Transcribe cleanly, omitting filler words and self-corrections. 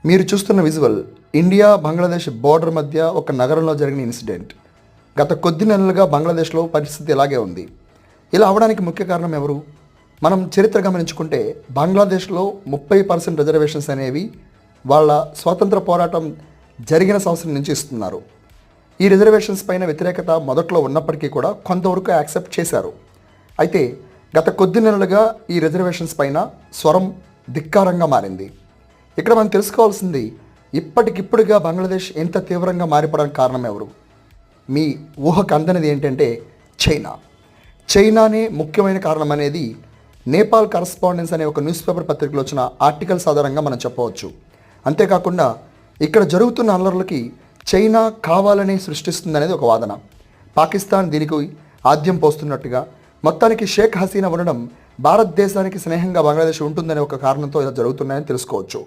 మీరు చూస్తున్న visual India Bangladesh border మధ్య ఒక నగరంలో జరిగిన ఇన్సిడెంట్. గత కొద్ది నెలలుగా బంగ్లాదేశ్లో పరిస్థితి ఇలాగే ఉంది. ఇలా అవడానికి ముఖ్య కారణం ఎవరు? మనం చరిత్ర గమనించుకుంటే బంగ్లాదేశ్లో 30% రిజర్వేషన్స్ అనేవి వాళ్ళ స్వాతంత్ర పోరాటం జరిగిన సంవత్సరం నుంచి ఇస్తున్నారు. ఈ రిజర్వేషన్స్ పైన వ్యతిరేకత మొదట్లో ఉన్నప్పటికీ కూడా కొంతవరకు యాక్సెప్ట్ చేశారు. అయితే గత కొద్ది నెలలుగా ఈ రిజర్వేషన్స్ పైన స్వరం ధిక్కారంగా మారింది. ఇక్కడ మనం తెలుసుకోవాల్సింది, ఇప్పటికిప్పుడుగా బంగ్లాదేశ్ ఎంత తీవ్రంగా మారిపోవడానికి కారణం ఎవరు? మీ ఊహకు అందనిది ఏంటంటే చైనానే ముఖ్యమైన కారణం అనేది నేపాల్ కరస్పాండెన్స్ అనే ఒక న్యూస్ పేపర్ పత్రికలో వచ్చిన ఆర్టికల్స్ ఆధారంగా మనం చెప్పవచ్చు. అంతేకాకుండా ఇక్కడ జరుగుతున్న అల్లర్లకి చైనా కావాలని సృష్టిస్తుందనేది ఒక వాదన. పాకిస్తాన్ దీనికి ఆద్యం పోస్తున్నట్టుగా, మొత్తానికి షేక్ హసీనా ఉండడం భారతదేశానికి స్నేహంగా బంగ్లాదేశ్ ఉంటుందనే ఒక కారణంతో ఇలా జరుగుతున్నాయని తెలుసుకోవచ్చు.